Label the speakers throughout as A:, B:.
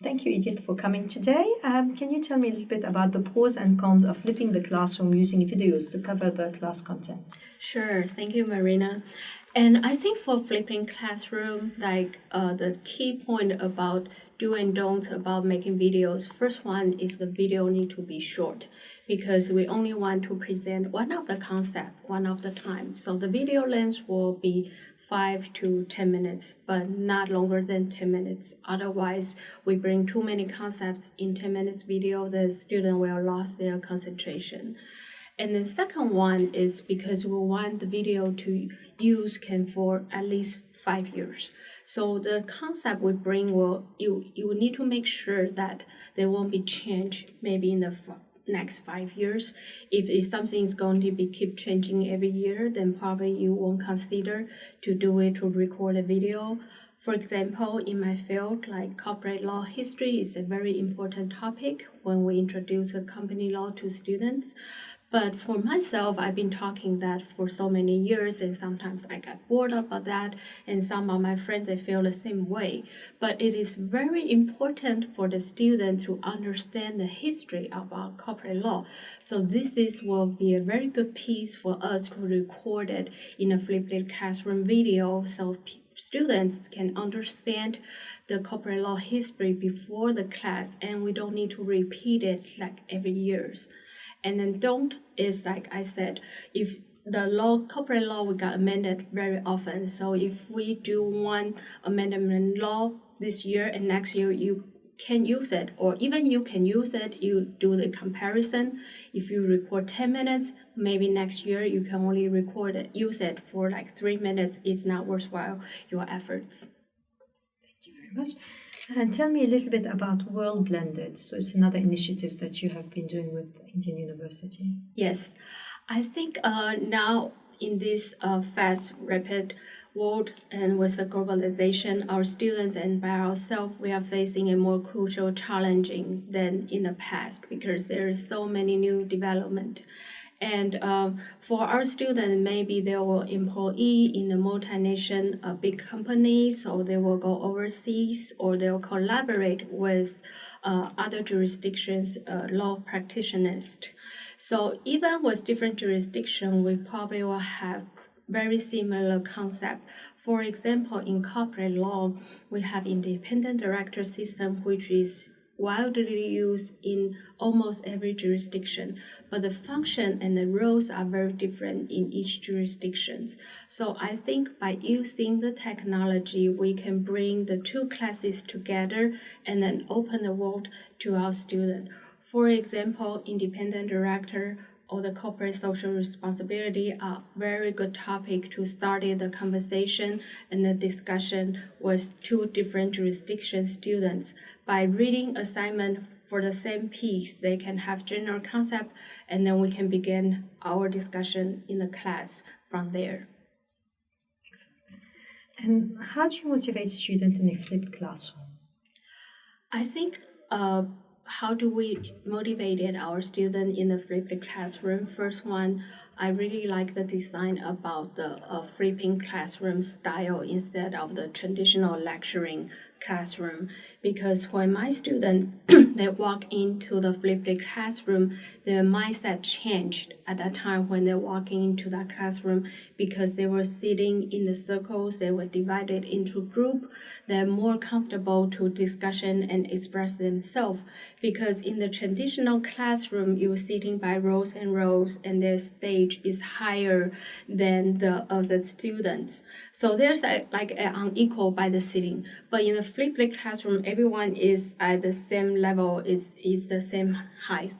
A: Thank you, Edith, for coming today. Can you tell me a little bit about the pros and cons of flipping the classroom using videos to cover the class content?
B: Sure, thank you, Marina. And I think for flipping classroom, the key point about do and don'ts about making videos, first one is the video need to be short because we only want to present one of the concept, one of the time. So the video length will be 5 to 10 minutes, but not longer than 10 minutes. Otherwise, we bring too many concepts in 10 minutes video, the student will lose their concentration. And the second one is because we want the video to use for at least 5 years. So the concept we bring you need to make sure that there won't be change maybe in the next 5 years. If something is going to be keep changing every year, then probably you won't consider to do it to record a video. For example, in my field, like corporate law history is a very important topic when we introduce a company law to students. But for myself, I've been talking that for so many years, and sometimes I get bored about that, and some of my friends, they feel the same way. But it is very important for the student to understand the history about corporate law. So will be a very good piece for us to record it in a flipped classroom video, so students can understand the corporate law history before the class, and we don't need to repeat it like every year. And then don't is, like I said, if the corporate law we got amended very often. So if we do one amendment law this year and next year you can use it, or even you can use it, you do the comparison. If you record 10 minutes, maybe next year you can only use it for like 3 minutes. It's not worthwhile your efforts.
A: Thank you very much. And tell me a little bit about World Blended. So it's another initiative that you have been doing with Indian University.
B: Yes, I think now in this fast, rapid world and with the globalization, our students and by ourselves, we are facing a more crucial challenging than in the past because there is so many new development. And for our students, maybe they will employee in a multinational big company, so they will go overseas, or they will collaborate with other jurisdictions, law practitioners. So even with different jurisdictions, we probably will have very similar concept. For example, in corporate law, we have independent director system, which is widely used in almost every jurisdiction, but the function and the roles are very different in each jurisdiction. So I think by using the technology, we can bring the two classes together and then open the world to our students. For example, independent director or the corporate social responsibility are very good topic to start the conversation and the discussion with two different jurisdiction students. By reading assignment for the same piece, they can have general concept, and then we can begin our discussion in the class from there.
A: Excellent. And how do you motivate students in a flipped classroom?
B: I think how do we motivate our students in the flipped classroom? First one, I really like the design about the flipping classroom style instead of the traditional lecturing classroom, because when my students they walk into the flipped classroom, their mindset changed at that time when they're walking into that classroom, because they were sitting in the circles, they were divided into group, they're more comfortable to discussion and express themselves, because in the traditional classroom you're sitting by rows and rows and their stage is higher than the other students, so there's like an unequal by the sitting. But in the flipped classroom, everyone is at the same level, is the same height.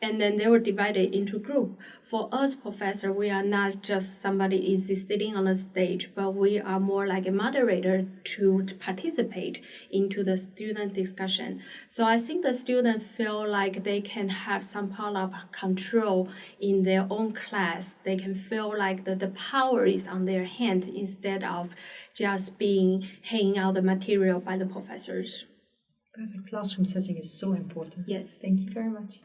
B: And then they were divided into group. For us professor, we are not just somebody is sitting on the stage, but we are more like a moderator to participate into the student discussion. So I think the students feel like they can have some part of control in their own class. They can feel like the power is on their hand instead of just hanging out the material by the professors.
A: Perfect. Classroom setting is so important.
B: Yes.
A: Thank you very much.